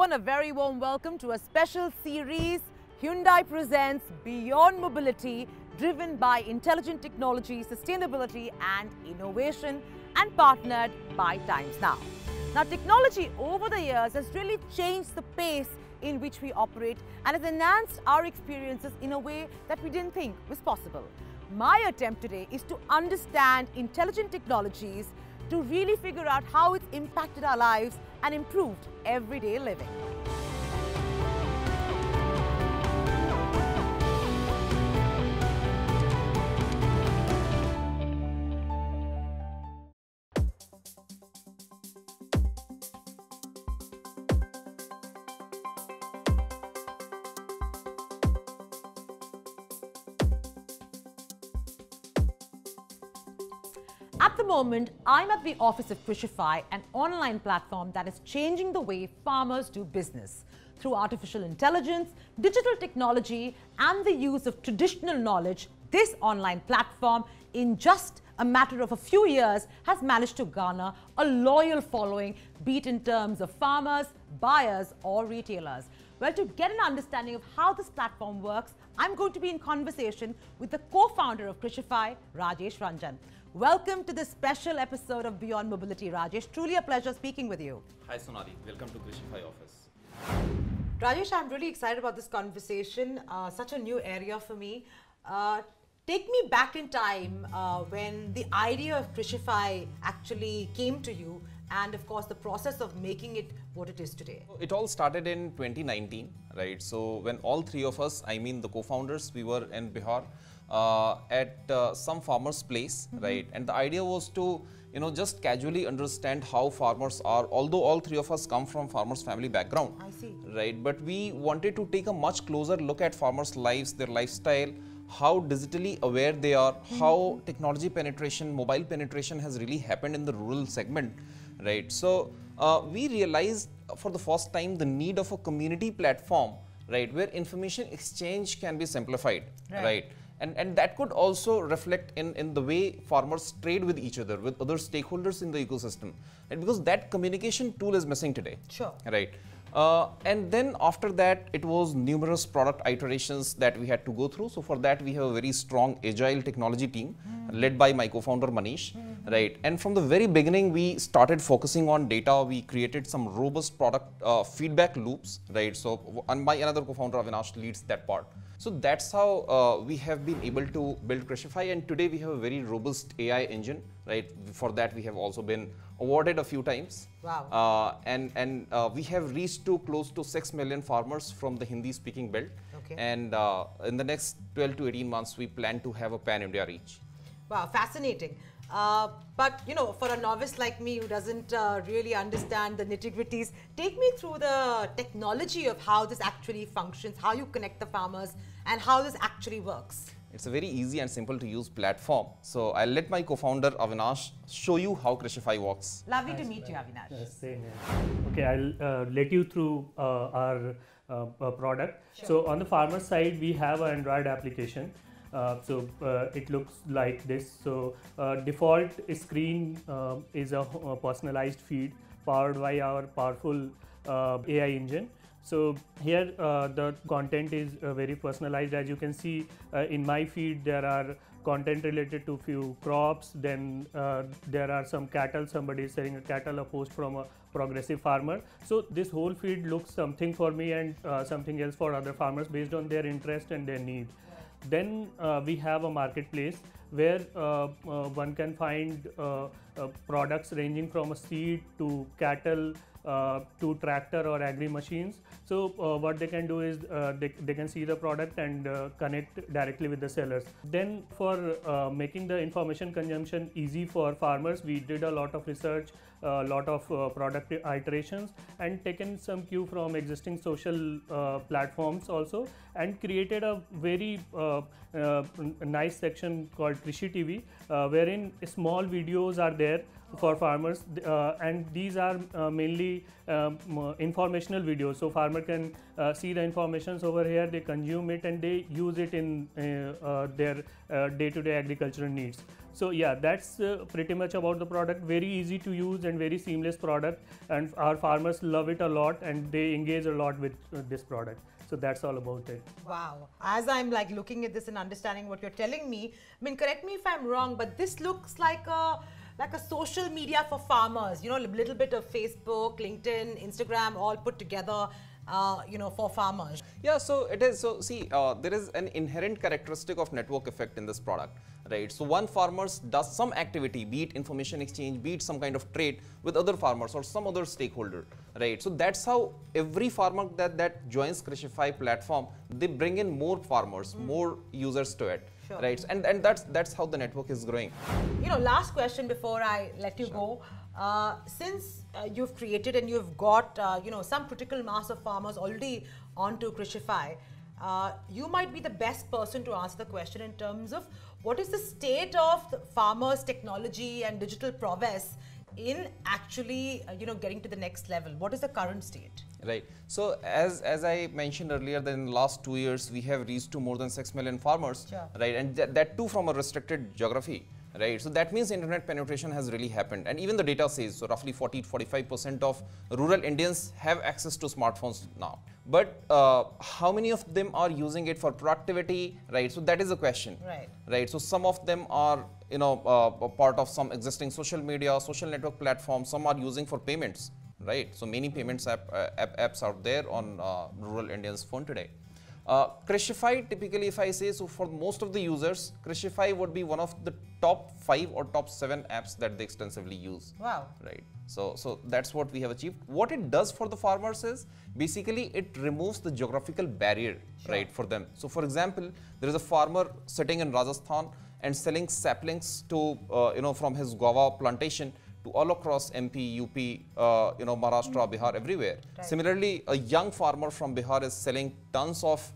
Hello and a very warm welcome to a special series, Hyundai presents Beyond Mobility, driven by intelligent technology, sustainability and innovation, and partnered by Times Now. Now, technology over the years has really changed the pace in which we operate and has enhanced our experiences in a way that we didn't think was possible. My attempt today is to understand intelligent technologies to really figure out how it's impacted our lives and improved everyday living. At the moment, I'm at the office of Krishna, an online platform that is changing the way farmers do business. Through artificial intelligence, digital technology, and the use of traditional knowledge, this online platform, in just a matter of a few years, has managed to garner a loyal following, be it in terms of farmers, buyers, or retailers. Well, to get an understanding of how this platform works, I'm going to be in conversation with the co-founder of Krishna, Rajesh Ranjan. Welcome to this special episode of Beyond Mobility, Rajesh. Truly a pleasure speaking with you. Hi Sonali, welcome to Krishna office. Rajesh, I'm really excited about this conversation. Such a new area for me. Take me back in time when the idea of Krishna actually came to you, and of course the process of making it what it is today. It all started in 2019, right? So when all three of us, I mean the co-founders, we were in Bihar at some farmer's place, right? And the idea was to, just casually understand how farmers are, although all three of us come from farmers' family background. I see. Right? But we wanted to take a much closer look at farmers' lives, their lifestyle, how digitally aware they are, how technology penetration, mobile penetration has really happened in the rural segment, right? So we realized for the first time the need of a community platform, right, where information exchange can be simplified, right? And that could also reflect in the way farmers trade with each other, with other stakeholders in the ecosystem, right? Because that communication tool is missing today. Sure. Right. And then after that, it was numerous product iterations that we had to go through. So for that, we have a very strong agile technology team led by my co-founder Manish, right? And from the very beginning, we started focusing on data. We created some robust product feedback loops, right? So and my another co-founder Avinash leads that part. So that's how we have been able to build Krishna, and today we have a very robust AI engine, right? For that, we have also been awarded a few times. Wow. And we have reached to close to 6 million farmers from the Hindi-speaking belt. Okay. And in the next 12 to 18 months, we plan to have a pan-India reach. Wow, fascinating. But for a novice like me who doesn't really understand the nitty-gritties, take me through the technology of how this actually functions, how you connect the farmers, and how this actually works. It's a very easy and simple to use platform. So I'll let my co-founder Avinash show you how Krishna works. Lovely to meet you, Avinash. Same here. Okay, I'll let you through our product. Sure. So on the farmer side, we have an Android application. So it looks like this. So default screen is a personalized feed powered by our powerful AI engine. So here the content is very personalized. As you can see in my feed, there are content related to few crops. Then there are some cattle. Somebody is selling a cattle, a post from a progressive farmer. So this whole feed looks something for me and something else for other farmers based on their interest and their need. Then we have a marketplace where one can find products ranging from a seed to cattle to tractor or agri machines. So what they can do is they can see the product and connect directly with the sellers. Then for making the information consumption easy for farmers, we did a lot of research, a lot of product iterations, and taken some cue from existing social platforms also, and created a very nice section called Krishi TV, wherein small videos are there for farmers, and these are mainly informational videos. So farmer can see the informations over here, they consume it, and they use it in their day-to-day agricultural needs. So yeah, that's pretty much about the product. Very easy to use and very seamless product, and our farmers love it a lot, and they engage a lot with this product. So that's all about it. Wow. As I'm like looking at this and understanding what you're telling me, I mean, correct me if I'm wrong, but this looks like a social media for farmers, you know, a little bit of Facebook, LinkedIn, Instagram, all put together, you know, for farmers. Yeah, so it is. So see, there is an inherent characteristic of network effect in this product, right? So one farmer does some activity, be it information exchange, be it some kind of trade with other farmers or some other stakeholder, right? So that's how every farmer that joins Krishify platform, they bring in more farmers, more users to it. Sure. Right, and that's how the network is growing. You know, last question before I let you go. Since you've created and you've got you know, some critical mass of farmers already onto Krishify, you might be the best person to answer the question in terms of what is the state of the farmers' technology and digital prowess in actually you know, getting to the next level. What is the current state? Right. So as I mentioned earlier, that in the last 2 years we have reached to more than 6 million farmers, sure, right, and that too from a restricted geography, right. So that means internet penetration has really happened, and even the data says so. Roughly 40–45% of rural Indians have access to smartphones now. But how many of them are using it for productivity, right? So that is a question, right? Right. So some of them are, you know, part of some existing social media, social network platforms. Some are using for payments. Right, so many payments apps out there on rural Indians' phone today. Krishify, typically, if I say so, for most of the users, Krishify would be one of the top 5 or top 7 apps that they extensively use. Wow. Right. So that's what we have achieved. What it does for the farmers is basically it removes the geographical barrier, sure, right, for them. So for example, there is a farmer sitting in Rajasthan and selling saplings to you know, from his guava plantation to all across MP, UP, you know, Maharashtra, Bihar, everywhere. Right. Similarly, a young farmer from Bihar is selling tons of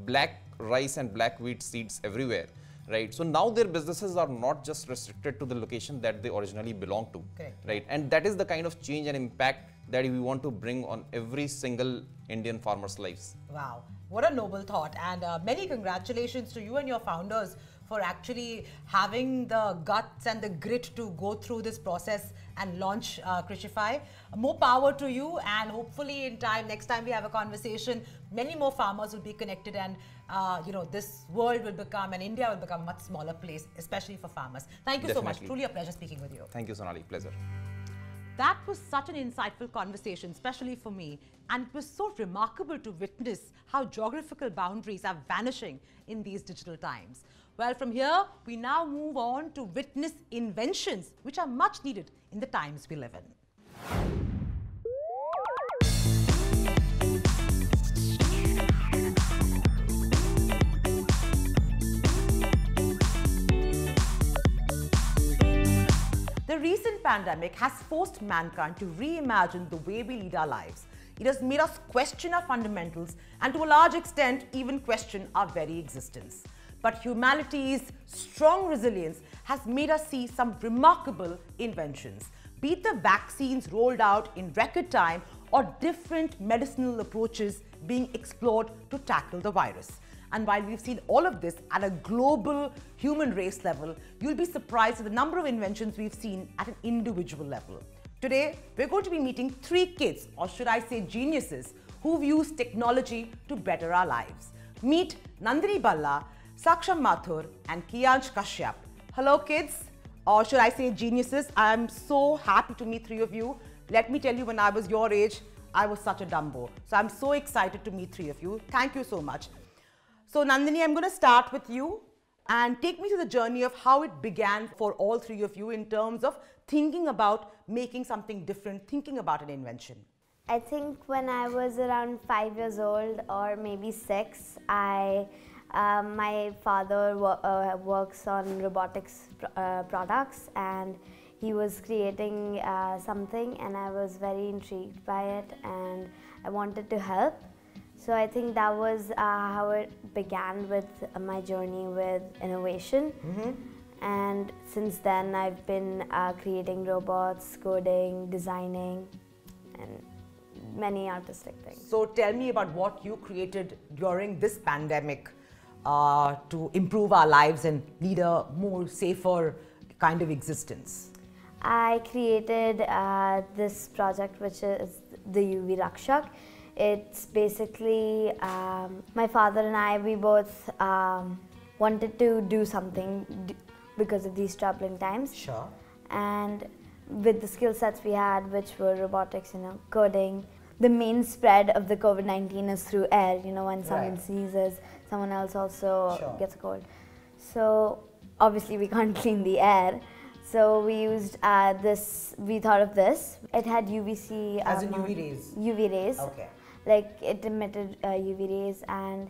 black rice and black wheat seeds everywhere, right? So now their businesses are not just restricted to the location that they originally belong to, right? And that is the kind of change and impact that we want to bring on every single Indian farmer's lives. Wow, what a noble thought, and many congratulations to you and your founders for actually having the guts and the grit to go through this process and launch Krishify. More power to you, and hopefully in time, next time we have a conversation, many more farmers will be connected, and you know, this world will become, and India will become a much smaller place, especially for farmers. Thank you so much. Truly a pleasure speaking with you. Thank you, Sonali. Pleasure. That was such an insightful conversation, especially for me, and it was so remarkable to witness how geographical boundaries are vanishing in these digital times. Well, from here, we now move on to witness inventions, which are much needed in the times we live in. The recent pandemic has forced mankind to reimagine the way we lead our lives. It has made us question our fundamentals and, to a large extent, even question our very existence. But humanity's strong resilience has made us see some remarkable inventions, be it the vaccines rolled out in record time or different medicinal approaches being explored to tackle the virus. And while we've seen all of this at a global human race level, you'll be surprised at the number of inventions we've seen at an individual level. Today, we're going to be meeting 3 kids, or should I say geniuses, who've used technology to better our lives. Meet Nandini Balla, Saksham Mathur and Kiyansh Kashyap. Hello kids, or should I say geniuses. I'm so happy to meet 3 of you. Let me tell you, when I was your age, I was such a dumbo. So I'm so excited to meet 3 of you. Thank you so much. So Nandini, I'm going to start with you and take me to the journey of how it began for all 3 of you in terms of thinking about making something different, thinking about an invention. I think when I was around 5 years old or maybe 6, my father works on robotics products, and he was creating something, and I was very intrigued by it and I wanted to help. So I think that was how it began with my journey with innovation. and since then I've been creating robots, coding, designing, and many artistic things. So tell me about what you created during this pandemic to improve our lives and lead a more safer kind of existence. I created this project, which is the UV Rakshak. It's basically my father and I, we both wanted to do something because of these troubling times. Sure. And with the skill sets we had, which were robotics, coding, the main spread of the COVID-19 is through air. When someone sneezes, someone else also gets a cold. So obviously we can't clean the air. So we used we thought of this. It had UVC. As in UV rays? UV rays. Okay. Like it emitted UV rays, and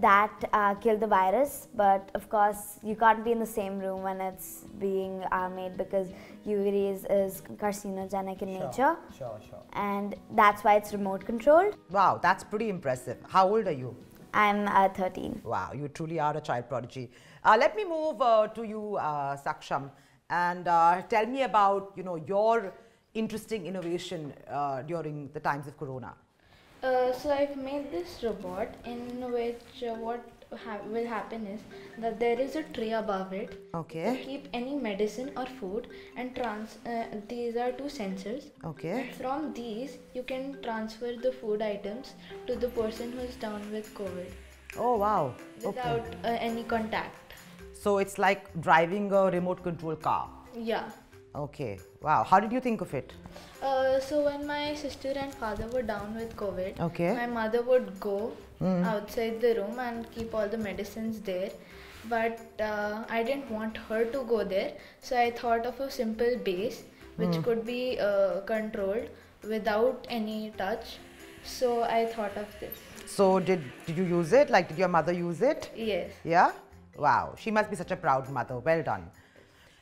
that killed the virus. But of course, you can't be in the same room when it's being made, because UV rays is carcinogenic in nature. Sure. And that's why it's remote controlled. Wow, that's pretty impressive. How old are you? I'm 13. Wow, you truly are a child prodigy. Let me move to you, Saksham, and tell me about your interesting innovation during the times of Corona. So I've made this robot in which what will happen is that there is a tray above it. Okay. To keep any medicine or food, and these are two sensors. Okay. And from these you can transfer the food items to the person who is down with COVID. Oh wow. Without any contact. So it's like driving a remote control car. Yeah. Okay. Wow. How did you think of it? So when my sister and father were down with COVID, Okay. my mother would go outside the room and keep all the medicines there. But I didn't want her to go there, so I thought of a simple base which could be controlled without any touch. So I thought of this. So did you use it? Like, did your mother use it? Yes. Yeah? Wow. She must be such a proud mother. Well done.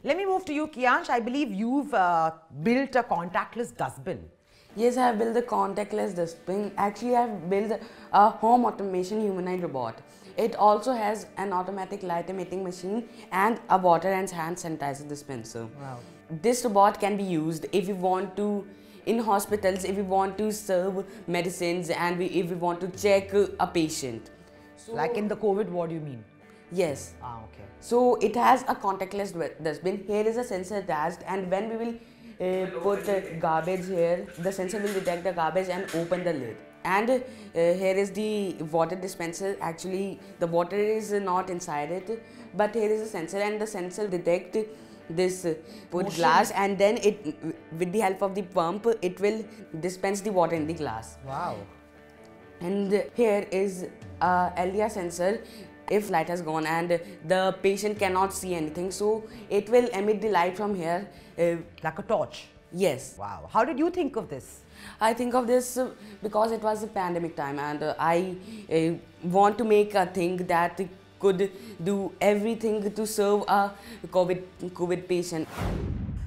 Let me move to you, Kiyansh. I believe you've built a contactless dustbin. Yes, I have built the contactless dustbin. Actually, I have built a home automation humanoid robot. It also has an automatic light emitting machine and a water and hand sanitizer dispenser. Wow. This robot can be used if you want to, in hospitals, if you want to serve medicines and if you want to check a patient. So, like in the COVID ward, you mean? Yes. Ah, okay. So it has a contactless dustbin. Here is a sensor attached, and when we will put the garbage here, the sensor will detect the garbage and open the lid. And here is the water dispenser. Actually, the water is not inside it, but here is a sensor, and the sensor detect this put glass, and then it, with the help of the pump, it will dispense the water in the glass. Wow. And here is a Ldr sensor. If light has gone and the patient cannot see anything, so it will emit the light from here. Like a torch? Yes. Wow. How did you think of this? I think of this because it was a pandemic time, and I want to make a thing that could do everything to serve a COVID patient.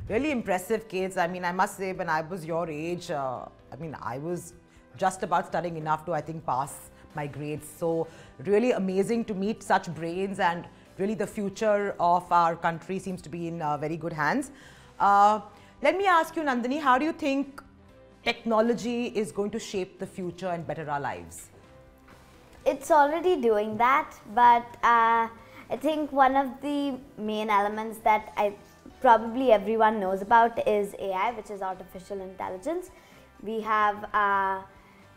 Really impressive, kids. I mean, I must say, when I was your age, I was just about studying enough to, I think, pass my grades. So really amazing to meet such brains, and really the future of our country seems to be in very good hands. Let me ask you, Nandini, how do you think technology is going to shape the future and better our lives? It's already doing that, but I think one of the main elements that probably everyone knows about is AI, which is artificial intelligence. We have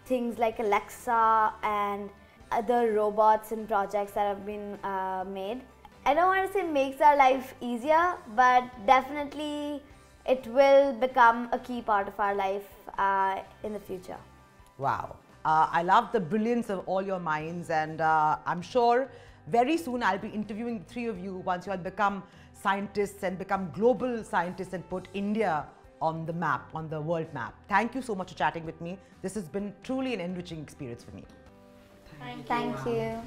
things like Alexa and other robots and projects that have been made. I don't want to say makes our life easier, but definitely it will become a key part of our life in the future. Wow. I love the brilliance of all your minds, and I'm sure very soon I'll be interviewing the three of you once you all become scientists and become global scientists and put India on the map, on the world map. Thank you so much for chatting with me. This has been truly an enriching experience for me. Thank you.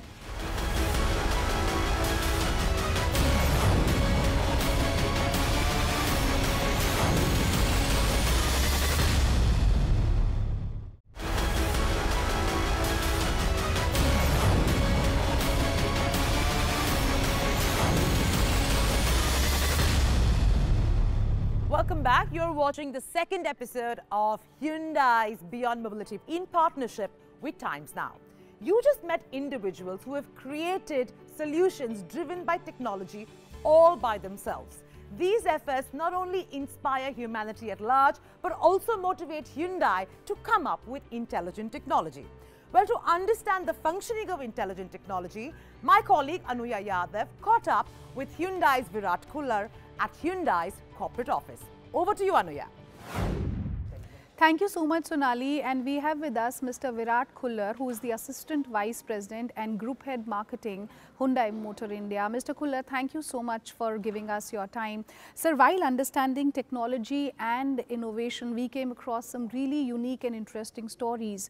welcome back. You're watching the second episode of Hyundai's Beyond Mobility in partnership with Times Now. You just met individuals who have created solutions driven by technology all by themselves. These efforts not only inspire humanity at large, but also motivate Hyundai to come up with intelligent technology. Well, to understand the functioning of intelligent technology, my colleague Anuya Yadav caught up with Hyundai's Virat Khullar at Hyundai's corporate office. Over to you, Anuya. Thank you so much, Sonali. And we have with us Mr. Virat Khullar, who is the Assistant Vice President and Group Head Marketing, Hyundai Motor India. Mr. Khullar, thank you so much for giving us your time. Sir, while understanding technology and innovation, we came across some really unique and interesting stories.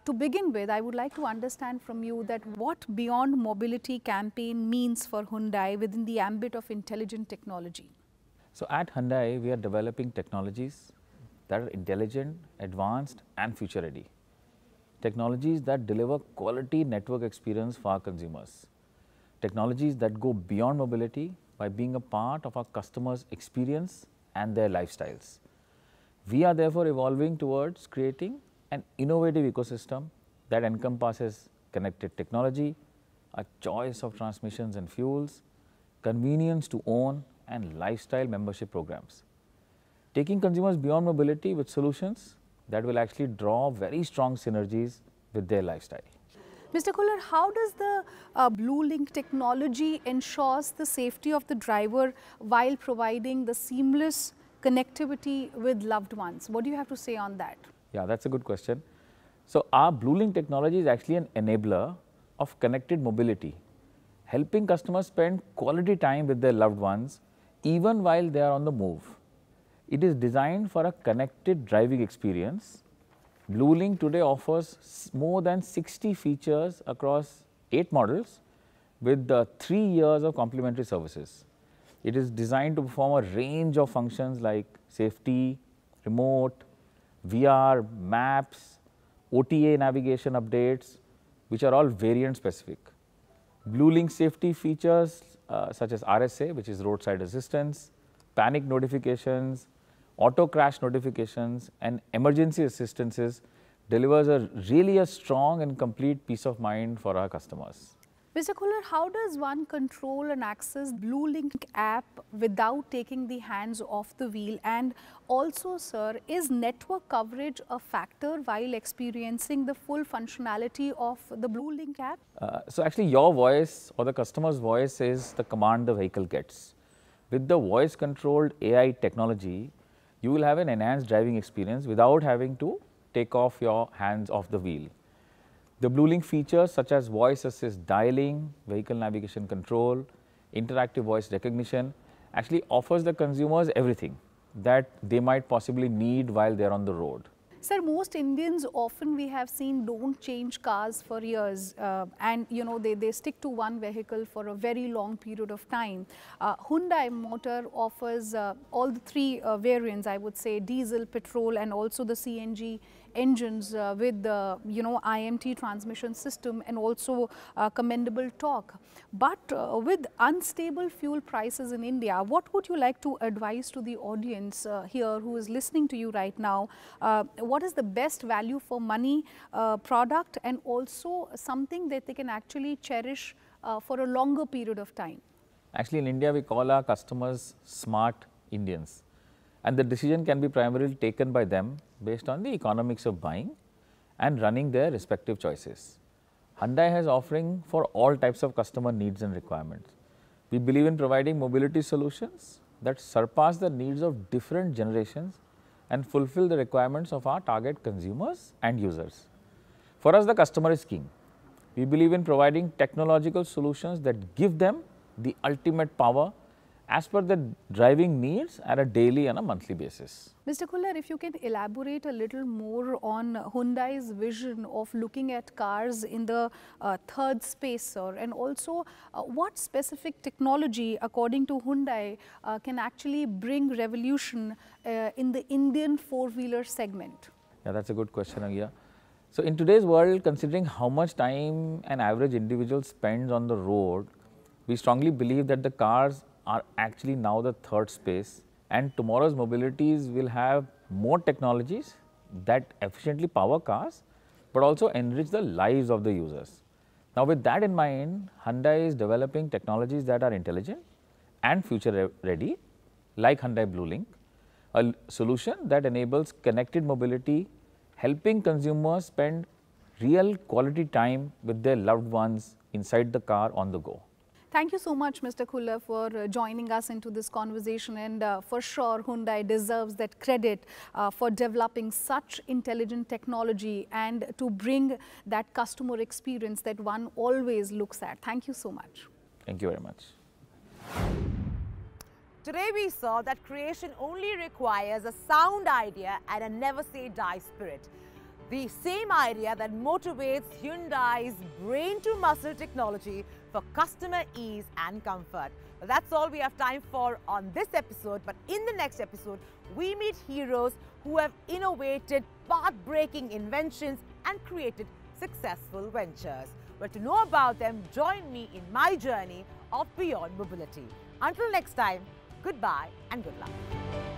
To begin with, I would like to understand from you that what Beyond Mobility campaign means for Hyundai within the ambit of intelligent technology. So at Hyundai, we are developing technologies that are intelligent, advanced and future ready. Technologies that deliver quality network experience for our consumers. Technologies that go beyond mobility by being a part of our customers' experience and their lifestyles. We are therefore evolving towards creating an innovative ecosystem that encompasses connected technology, a choice of transmissions and fuels, convenience to own and lifestyle membership programs. Taking consumers beyond mobility with solutions that will actually draw very strong synergies with their lifestyle. Mr. Khullar, how does the BlueLink technology ensures the safety of the driver while providing the seamless connectivity with loved ones? What do you have to say on that? Yeah, that's a good question. So our BlueLink technology is actually an enabler of connected mobility, helping customers spend quality time with their loved ones even while they are on the move. It is designed for a connected driving experience. BlueLink today offers more than 60 features across 8 models with 3 years of complimentary services. It is designed to perform a range of functions like safety, remote, VR, maps, OTA navigation updates, which are all variant specific. BlueLink safety features such as RSA, which is roadside assistance, panic notifications, auto crash notifications and emergency assistances delivers really a strong and complete peace of mind for our customers. Mr. Khullar, how does one control and access BlueLink app without taking the hands off the wheel? And also, sir, is network coverage a factor while experiencing the full functionality of the BlueLink app? So actually your voice or the customer's voice is the command the vehicle gets. With the voice controlled AI technology, you will have an enhanced driving experience without having to take off your hands off the wheel. The BlueLink features such as voice assist dialing, vehicle navigation control, interactive voice recognition actually offers the consumers everything that they might possibly need while they are on the road. Sir, most Indians often we have seen don't change cars for years and you know they stick to one vehicle for a very long period of time. Hyundai Motor offers all the 3 variants, I would say diesel, petrol and also the CNG engines with the IMT transmission system and also commendable torque. But with unstable fuel prices in India, what would you like to advise to the audience here who is listening to you right now? What is the best value for money product and also something that they can actually cherish for a longer period of time? Actually in India we call our customers smart Indians, and the decision can be primarily taken by them based on the economics of buying and running their respective choices. Hyundai has offering for all types of customer needs and requirements. We believe in providing mobility solutions that surpass the needs of different generations and fulfill the requirements of our target consumers and users. For us, the customer is king. We believe in providing technological solutions that give them the ultimate power as per the driving needs at a daily and a monthly basis. Mr. Khullar, if you can elaborate a little more on Hyundai's vision of looking at cars in the third space, sir, and also what specific technology, according to Hyundai, can actually bring revolution in the Indian four-wheeler segment? Yeah, that's a good question, Agia. So in today's world, considering how much time an average individual spends on the road, we strongly believe that the cars are actually now the third space and tomorrow's mobilities will have more technologies that efficiently power cars, but also enrich the lives of the users. Now, with that in mind, Hyundai is developing technologies that are intelligent and future ready, like Hyundai BlueLink, a solution that enables connected mobility, helping consumers spend real quality time with their loved ones inside the car on the go. Thank you so much, Mr. Khullar, for joining us into this conversation, and for sure Hyundai deserves that credit for developing such intelligent technology and to bring that customer experience that one always looks at. Thank you so much. Thank you very much. Today we saw that creation only requires a sound idea and a never say die spirit. The same idea that motivates Hyundai's brain-to-muscle technology for customer ease and comfort. Well, that's all we have time for on this episode, but in the next episode, we meet heroes who have innovated path-breaking inventions and created successful ventures. Well, to know about them, join me in my journey of Beyond Mobility. Until next time, goodbye and good luck.